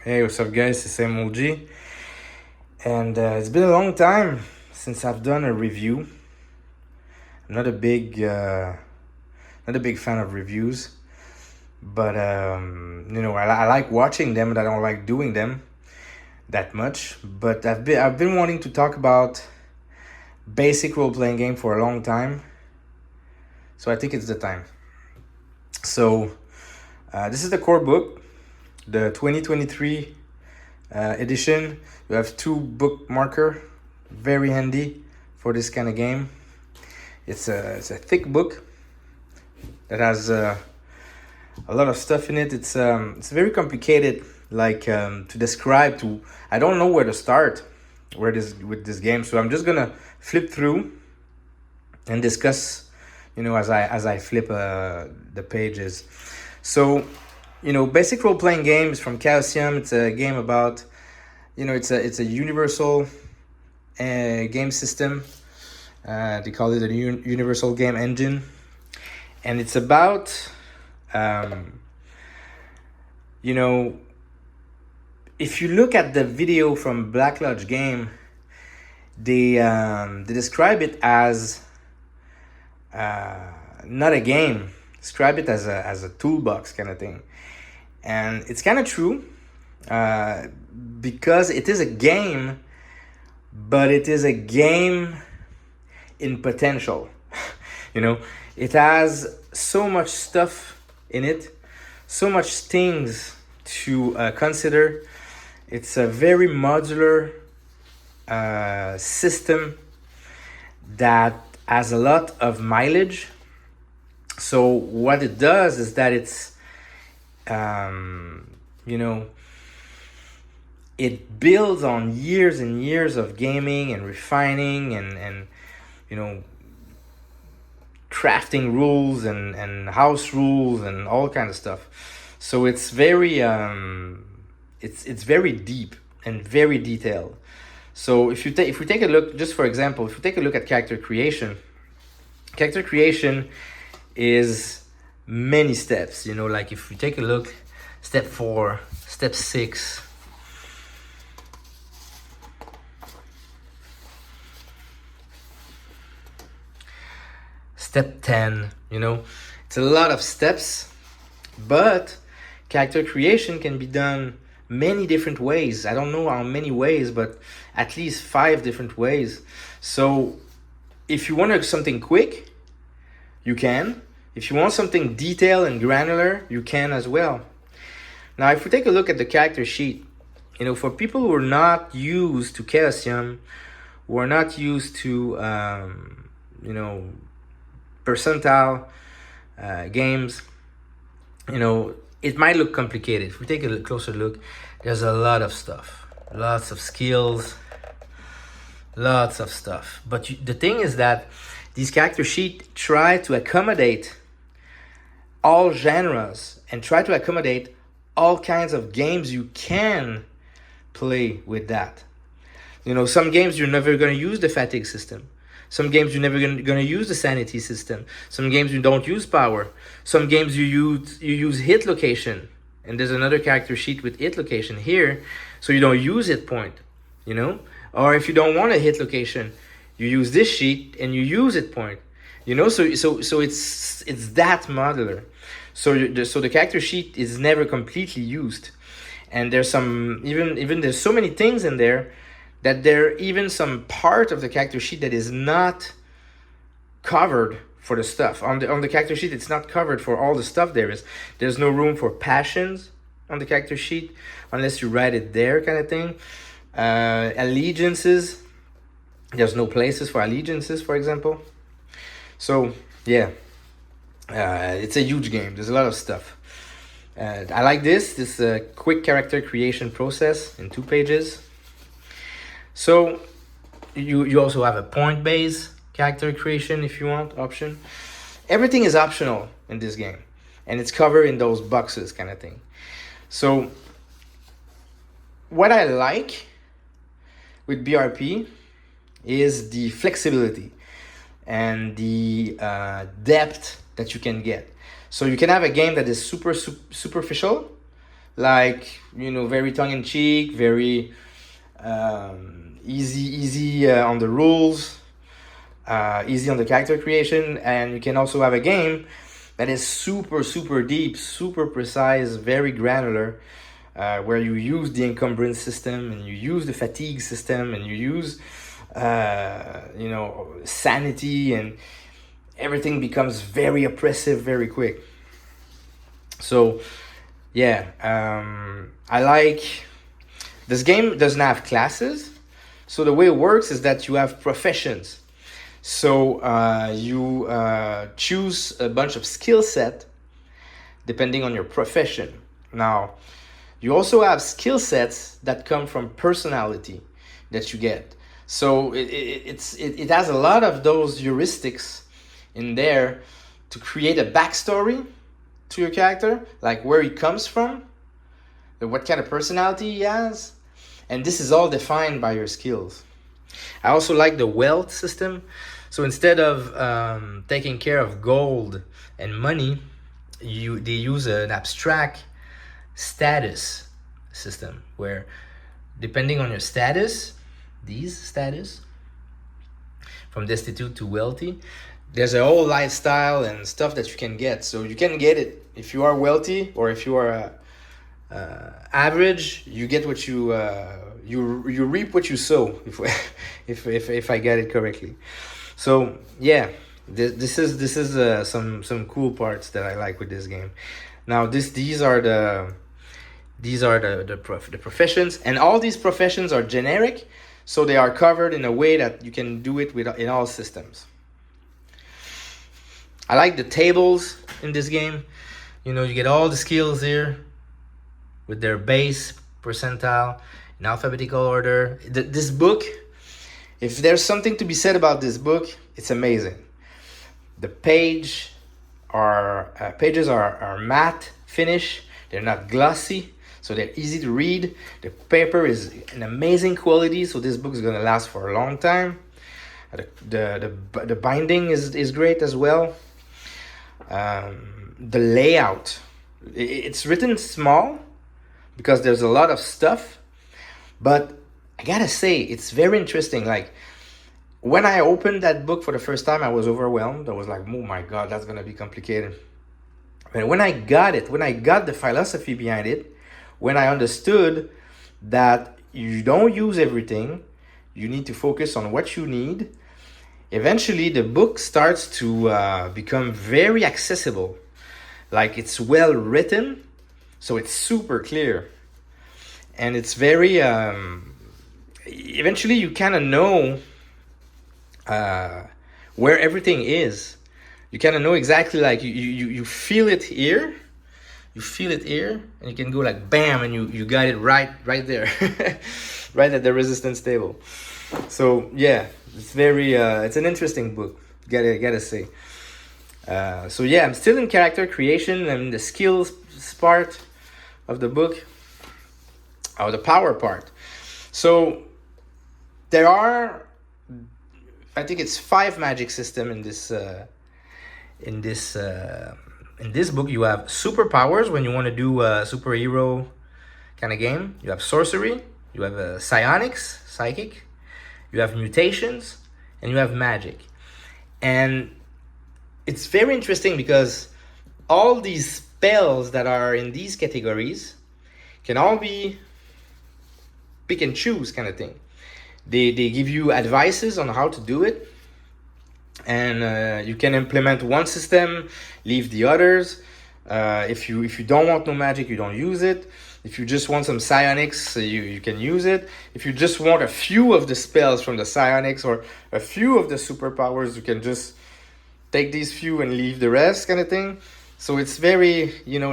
Hey, what's up, guys? It's MLG, and it's been a long time since I've done a review. I'm not a big fan of reviews, but I like watching them, but I don't like doing them that much. But I've been wanting to talk about basic role playing game for a long time, so I think it's the time. So this is the core book, the 2023 edition. You have 2 bookmarker, very handy for this kind of game. It's a thick book that has a lot of stuff in it. It's very complicated, to describe. I don't know where to start with this game, so I'm just gonna flip through and discuss, as I flip the pages. So, basic role playing game is from Chaosium. It's a game about, it's a universal game system. They call it a universal game engine, and it's about, if you look at the video from Black Lodge Game, they describe it as not a game. Describe it as a toolbox kind of thing, and it's kind of true, because it is a game, but it is a game in potential. It has so much stuff in it, so much things to consider. It's a very modular system that has a lot of mileage. So what it does is that it's, it builds on years and years of gaming and refining and crafting rules and house rules and all kind of stuff. So it's very it's very deep and very detailed. So if we take a look, just for example, if we take a look at character creation is many steps. Like if we take a look, step 4, step 6, step 10, it's a lot of steps, but character creation can be done many different ways. I don't know how many ways, but at least 5 different ways. So if you want something quick, you can. If you want something detailed and granular, you can as well. Now, if we take a look at the character sheet, for people who are not used to Chaosium, who are not used to, percentile games, it might look complicated. If we take a closer look, there's a lot of stuff, lots of skills, lots of stuff. But the thing is that these character sheets try to accommodate all genres and try to accommodate all kinds of games you can play with that. Some games you're never going to use the fatigue system. Some games you're never going to use the sanity system. Some games you don't use power. Some games you use hit location. And there's another character sheet with hit location here, so you don't use hit point, Or if you don't want a hit location, you use this sheet and you use hit point, So it's that modular. So the character sheet is never completely used, and there's some even there's so many things in there that there are even some part of the character sheet that is not covered for the stuff. On the character sheet, it's not covered for all the stuff there is. There's no room for passions on the character sheet unless you write it there, kind of thing. Allegiances, there's no places for allegiances, for example. So yeah, it's a huge game. There's a lot of stuff. I like this quick character creation process in 2 pages. So you also have a point-based character creation if you want option. Everything is optional in this game, and it's covered in those boxes kind of thing. So what I like with BRP is the flexibility and the depth that you can get. So you can have a game that is superficial, like, you know, very tongue-in-cheek, very easy on the rules, easy on the character creation. And you can also have a game that is super deep, super precise, very granular, where you use the encumbrance system, and you use the fatigue system, and you use you know, sanity, and everything becomes very oppressive very quick. So yeah, I like this game. Doesn't have classes, so the way it works is that you have professions. So you choose a bunch of skill set depending on your profession. Now, you also have skill sets that come from personality that you get. So it has a lot of those heuristics in there to create a backstory to your character, like where he comes from, what kind of personality he has, and this is all defined by your skills. I also like the wealth system. So instead of taking care of gold and money, they use an abstract status system where, depending on your status, from destitute to wealthy, there's a whole lifestyle and stuff that you can get. So you can get it if you are wealthy, or if you are average, you get what you reap what you sow, if I get it correctly. So yeah, this is some cool parts that I like with this game. Now these are the professions, and all these professions are generic, so they are covered in a way that you can do it in all systems. I like the tables in this game. You know, you get all the skills here with their base, percentile, in alphabetical order. This book, if there's something to be said about this book, it's amazing. The pages are matte finish. They're not glossy, so they're easy to read. The paper is an amazing quality, so this book is gonna last for a long time. The binding is great as well. The layout, it's written small because there's a lot of stuff, but I gotta say, it's very interesting. Like, when I opened that book for the first time, I was overwhelmed. I was like, oh my God, that's gonna be complicated. But when I got the philosophy behind it, when I understood that you don't use everything, you need to focus on what you need, eventually the book starts to become very accessible. Like, it's well written, so it's super clear, and it's very eventually you kind of know where everything is. You kind of know exactly, like you feel it here, and you can go like bam, and you got it right there. Right at the resistance table. So yeah, it's very it's an interesting book, gotta say. So yeah, I'm still in character creation and the skills part of the book, or the power part. So there are, I think it's 5 magic system in this book. You have superpowers when you want to do a superhero kind of game. You have sorcery, you have psionics, psychic, you have mutations, and you have magic. And it's very interesting because all these spells that are in these categories can all be pick and choose kind of thing. They give you advices on how to do it, and you can implement one system, leave the others. If you don't want no magic, you don't use it. If you just want some psionics, you can use it. If you just want a few of the spells from the psionics or a few of the superpowers, you can just take these few and leave the rest kind of thing. So it's very, you know,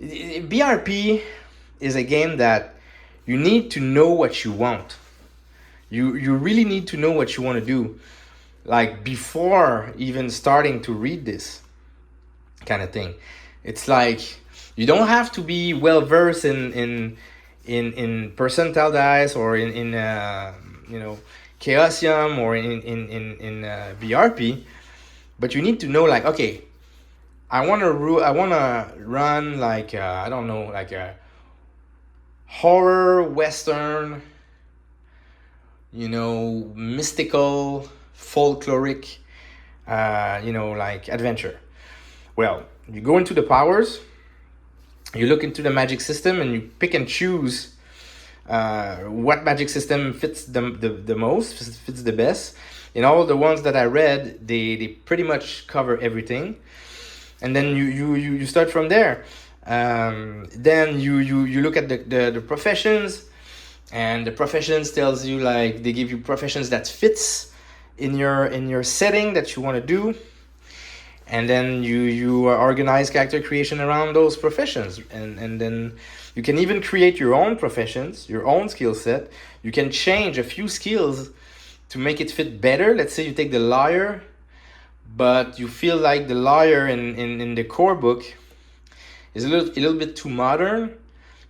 BRP is a game that you need to know what you want. You really need to know what you want to do, like before even starting to read this kind of thing. It's like you don't have to be well versed in percentile dice or in you know, Chaosium or in BRP, but you need to know, like, okay, I want to run like I don't know, like a horror western, mystical, folkloric, like adventure. Well, you go into the powers, you look into the magic system, and you pick and choose what magic system fits the most, fits the best. And all the ones that I read, they pretty much cover everything. And then you start from there. Then you look at the professions, and the professions tells you, like, they give you professions that fits in your setting that you want to do. And then you organize character creation around those professions, and then you can even create your own professions, your own skill set. You can change a few skills to make it fit better. Let's say you take the lawyer, but you feel like the lawyer in the core book is a little bit too modern.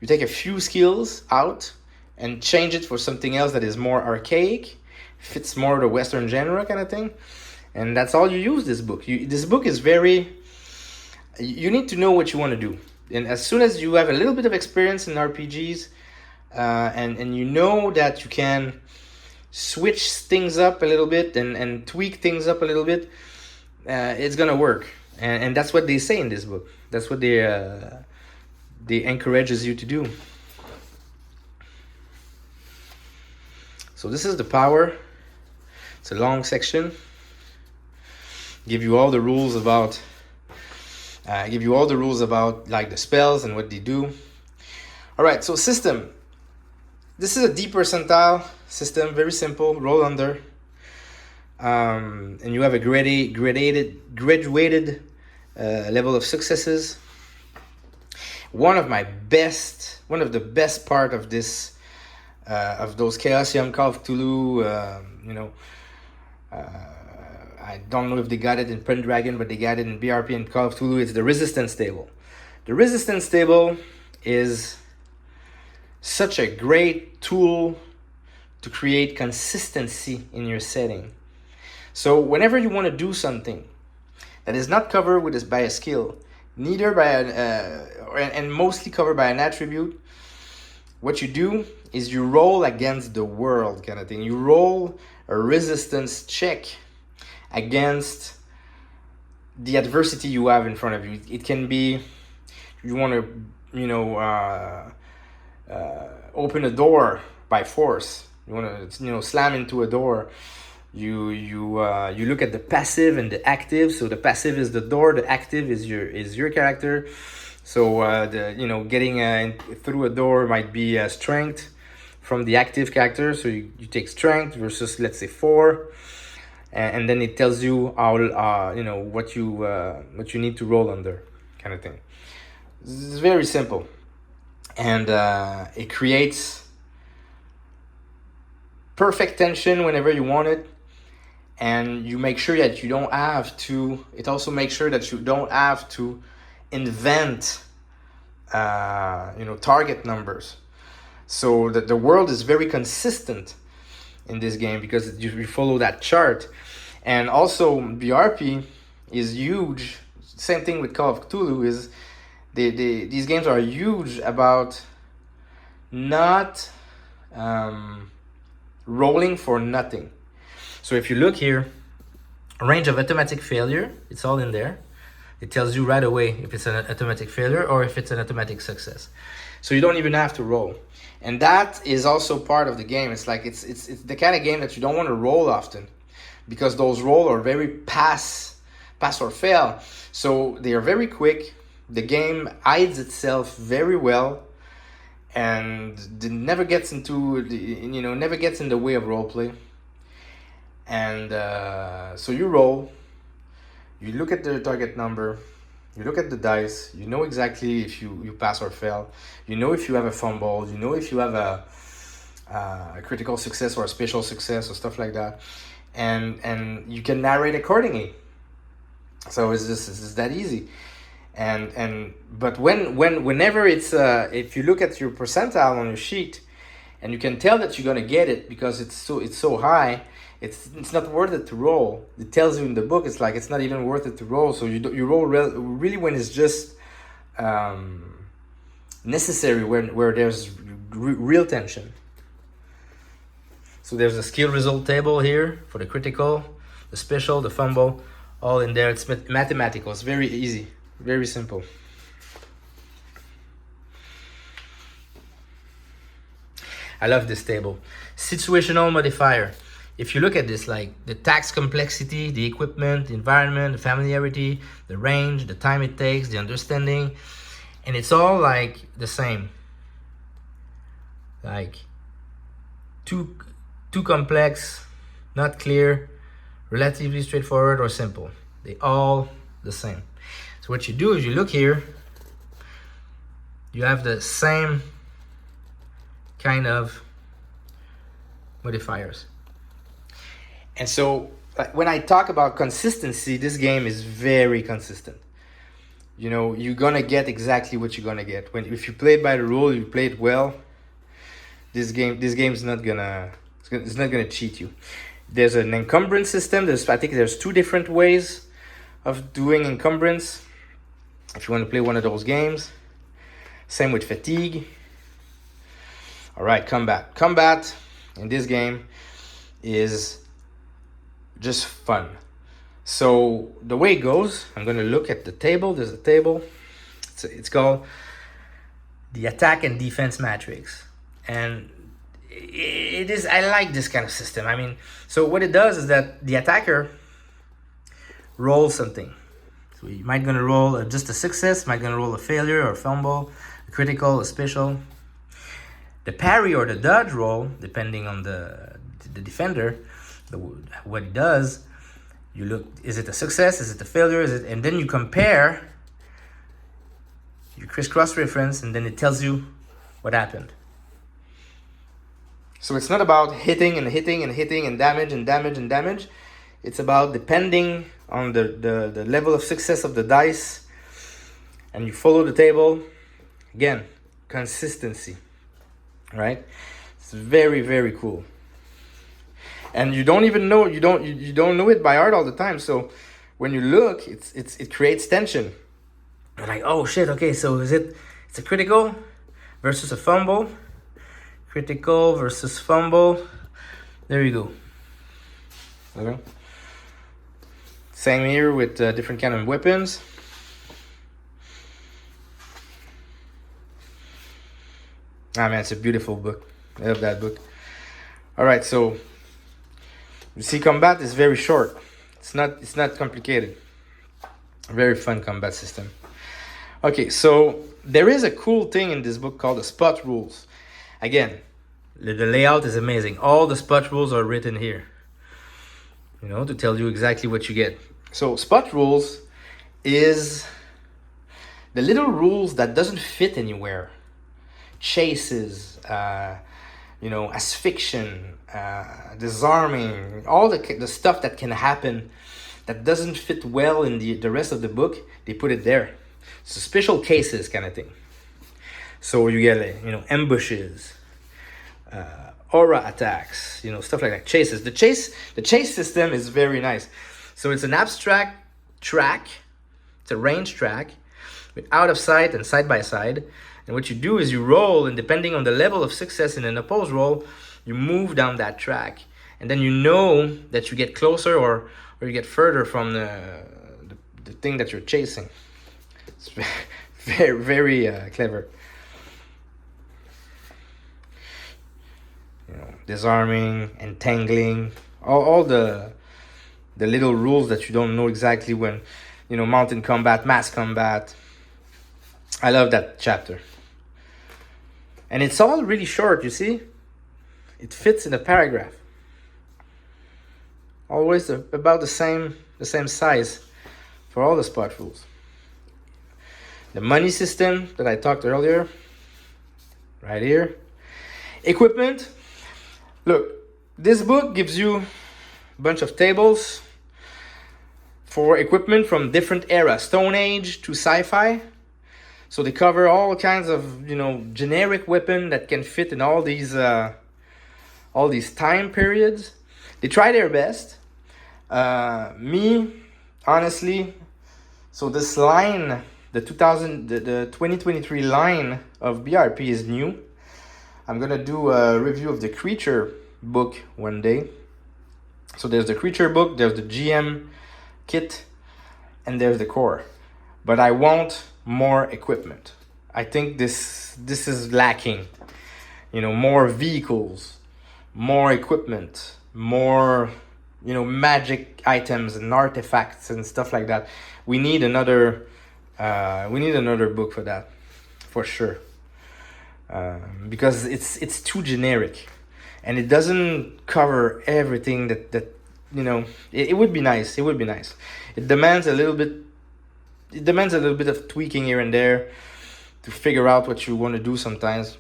You take a few skills out and change it for something else that is more archaic, fits more the Western genre kind of thing. And that's all you use this book. This book is very... You need to know what you want to do. And as soon as you have a little bit of experience in RPGs, and you know that you can switch things up a little bit and tweak things up a little bit, it's going to work. And that's what they say in this book. That's what they encourages you to do. So this is the power. It's a long section. Give you all the rules about like the spells and what they do. All right, so system. This is a D percentile system, very simple. Roll under, and you have a graduated level of successes. One of the best part of this, of those Chaosium, Call of Cthulhu, I don't know if they got it in Pendragon, but they got it in BRP and Call of Cthulhu. It's the resistance table. The resistance table is such a great tool to create consistency in your setting. So whenever you want to do something that is not covered by a skill, neither by and mostly covered by an attribute, what you do is you roll against the world kind of thing. You roll a resistance check against the adversity you have in front of you. It can be you want to open a door by force. You want to slam into a door. You look at the passive and the active. So the passive is the door, the active is your character. So getting through a door might be strength from the active character. So you take strength versus, let's say, 4. And then it tells you how what you need to roll under, kind of thing. It's very simple, and it creates perfect tension whenever you want it, and you make sure that you don't have to. It also makes sure that you don't have to invent target numbers, so that the world is very consistent in this game because you follow that chart. And also BRP is huge. Same thing with Call of Cthulhu. Is these games are huge about not rolling for nothing. So if you look here, range of automatic failure, it's all in there. It tells you right away if it's an automatic failure or if it's an automatic success. So you don't even have to roll. And that is also part of the game. It's like it's the kind of game that you don't want to roll often, because those rolls are very pass or fail. So they are very quick. The game hides itself very well, and it never gets never gets in the way of roleplay. And so you roll, you look at the target number, you look at the dice, you know exactly if you pass or fail, you know if you have a fumble, you know if you have a critical success or a special success or stuff like that, and you can narrate accordingly. So it's that easy. But whenever it's if you look at your percentile on your sheet, and you can tell that you're gonna get it because it's so high, it's not worth it to roll. It tells you in the book, it's like it's not even worth it to roll. So you roll really when it's just necessary, where there's real tension. So there's a skill result table here for the critical, the special, the fumble, all in there. It's mathematical. It's very easy, very simple. I love this table. Situational modifier. If you look at this, like the tax complexity, the equipment, the environment, the familiarity, the range, the time it takes, the understanding, and it's all like the same. Like too complex, not clear, relatively straightforward, or simple. They all the same. So what you do is you look here, you have the same kind of modifiers. And so when I talk about consistency, this game is very consistent. You know, you're gonna get exactly what you're gonna get. If you play it by the rule, you play it well, this game is not gonna cheat you. There's an encumbrance system. I think there's 2 different ways of doing encumbrance if you want to play one of those games. Same with fatigue. All right, combat in this game is just fun. So the way it goes, I'm going to look at the table. There's a table. It's called the attack and defense matrix. And it is, I like this kind of system. I mean, so what it does is that the attacker rolls something. So you might going to roll just a success, might going to roll a failure or a fumble, a critical, a special. The parry or the dodge roll, depending on the defender, what it does, you look, is it a success, is it a failure, and then you compare, you crisscross reference, and then it tells you what happened. So it's not about hitting and hitting and hitting and damage and damage and damage. It's about depending on the level of success of the dice, and you follow the table. Again, consistency, right? It's very, very cool. And you don't even know, you don't know it by heart all the time. So when you look, it creates tension. You're like, oh shit, okay, so it's a critical versus a fumble. Critical versus fumble. There you go. Okay. Same here with different kind of weapons. Ah man, it's a beautiful book. I love that book. All right, so you see, combat is very short. It's not complicated. Very fun combat system. Okay, so there is a cool thing in this book called the spot rules. Again, the layout is amazing. All the spot rules are written here, you know, to tell you exactly what you get. So spot rules is the little rules that doesn't fit anywhere. Chases, you know, asphyxion, disarming, all the stuff that can happen that doesn't fit well in the rest of the book, they put it there. So special cases kind of thing. So you get, you know, ambushes, aura attacks, you know, stuff like that. Chases. The chase system is very nice. So it's an abstract track. It's a range track with out of sight and side by side. And what you do is you roll, and depending on the level of success in an opposed roll, you move down that track. And then you know that you get closer or you get further from the thing that you're chasing. It's very, very clever. You know, disarming, entangling, all the little rules that you don't know exactly when, you know, mountain combat, mass combat. I love that chapter. And it's all really short, you see? It fits in a paragraph. Always about the same size for all the spot rules. The money system that I talked earlier, right here. Equipment. Look, this book gives you a bunch of tables for equipment from different eras, Stone Age to sci-fi. So they cover all kinds of, you know, generic weapon that can fit in all these time periods. They try their best. Me, honestly, so this line, the 2023 line of BRP is new. I'm gonna do a review of the creature book one day. So there's the creature book, there's the GM kit, and there's the core. But I want more equipment. I think this is lacking. You know, more vehicles, more equipment, more, you know, magic items and artifacts and stuff like that. We need another book for that, for sure. Because it's too generic, and it doesn't cover everything that you know. It would be nice. It would be nice. It demands a little bit. It demands a little bit of tweaking here and there to figure out what you want to do sometimes.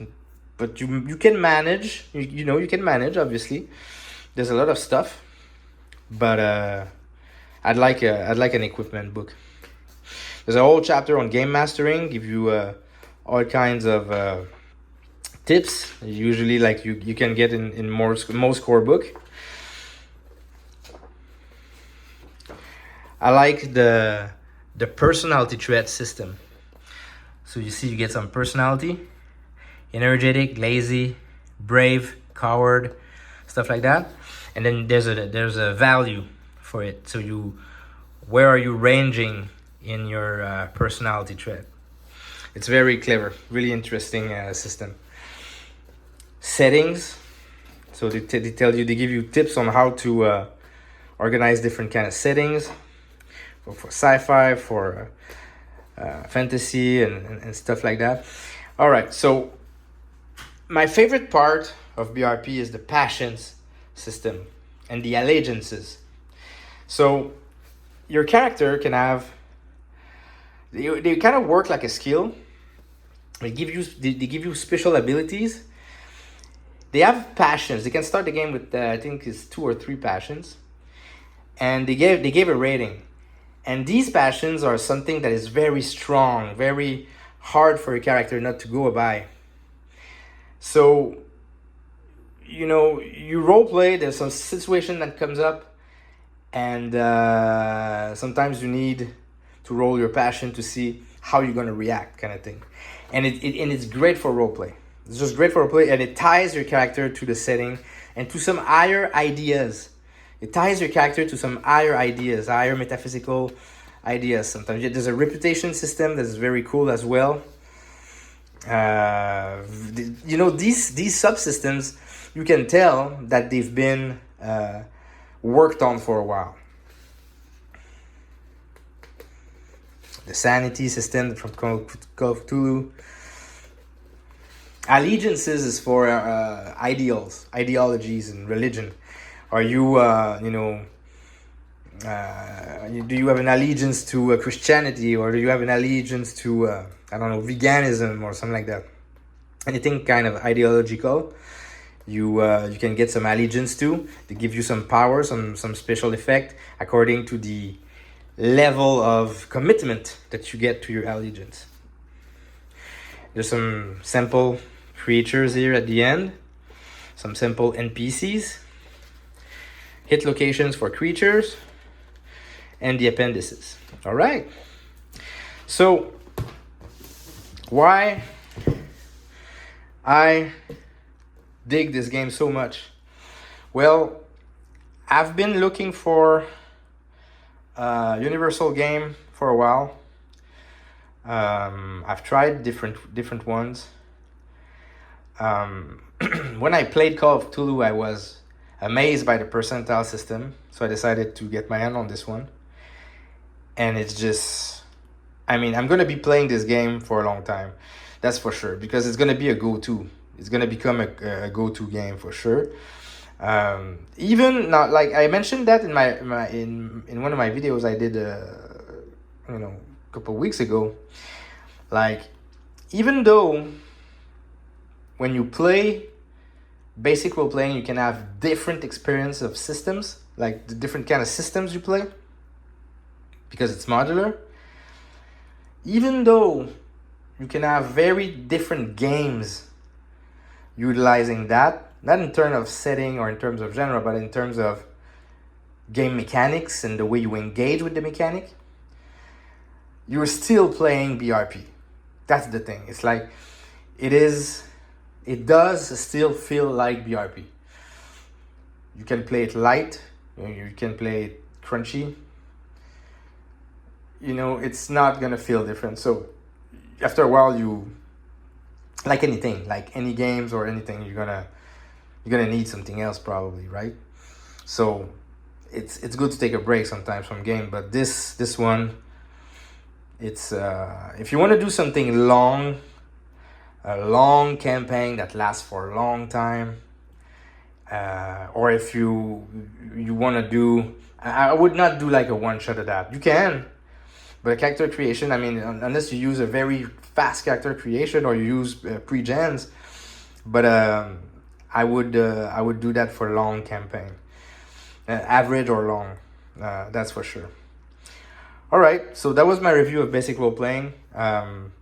But you can manage. You know, you can manage. Obviously, there's a lot of stuff, but I'd like an equipment book. There's a whole chapter on game mastering. Give you all kinds of tips. Usually, like you can get in most core book. I like the personality trait system. So you see, you get some personality: energetic, lazy, brave, coward, stuff like that. And then there's a value for it. So where are you ranging in your personality trait? It's very clever, really interesting system. Settings. So they give you tips on how to organize different kind of settings for sci-fi, for fantasy, and stuff like that. All right, so my favorite part of BRP is the passions system and the allegiances. So your character can have, they kind of work like a skill. They give you special abilities. They have passions. They can start the game with I think it's 2 or 3 passions, and they gave a rating. And these passions are something that is very strong, very hard for your character not to go by. So, you know, you role play. There's some situation that comes up, and sometimes you need to roll your passion to see how you're gonna react, kind of thing. And it's great for role play. It's just great for role play, and it ties your character to the setting and to some higher ideas. It ties your character to some higher ideas, higher metaphysical ideas. Sometimes there's a reputation system that's very cool as well. You know, these subsystems, you can tell that they've been worked on for a while. The sanity system from Call of Cthulhu. Allegiances is for ideologies, and religion. Are you, do you have an allegiance to Christianity, or do you have an allegiance to, veganism or something like that? Anything kind of ideological, you can get some allegiance to. They give you some power, some special effect according to the level of commitment that you get to your allegiance. There's some simple creatures here at the end, some simple NPCs, hit locations for creatures, and the appendices. All right. So why I dig this game so much? Well, I've been looking for a universal game for a while. I've tried different ones. When I played Call of Cthulhu, I was amazed by the percentile system, so I decided to get my hand on this one. And it's just, I'm going to be playing this game for a long time, that's for sure, because it's going to be a go-to. It's going to become a go-to game for sure. Even not, like I mentioned that in in one of my videos I did a couple of weeks ago. Like, even though when you play basic role playing, you can have different experience of systems, like the different kind of systems you play, because it's modular. Even though you can have very different games utilizing that, not in terms of setting or in terms of genre, but in terms of game mechanics and the way you engage with the mechanic, you're still playing BRP. That's the thing. It's like, it does still feel like BRP. You can play it light, you can play it crunchy. It's not gonna feel different. So after a while, like anything, like any games or anything, you're gonna need something else probably, right? So it's good to take a break sometimes from game, but this one, it's if you want to do something long, a long campaign that lasts for a long time, or if you want to do, I would not do like a one shot of that. You can, but a character creation, I mean, unless you use a very fast character creation or you use pre-gens, but I would do that for a long campaign, average or long, that's for sure. All right, so that was my review of basic role playing. I'm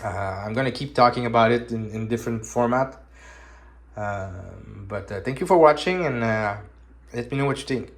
gonna keep talking about it in different format, but thank you for watching, and let me know what you think.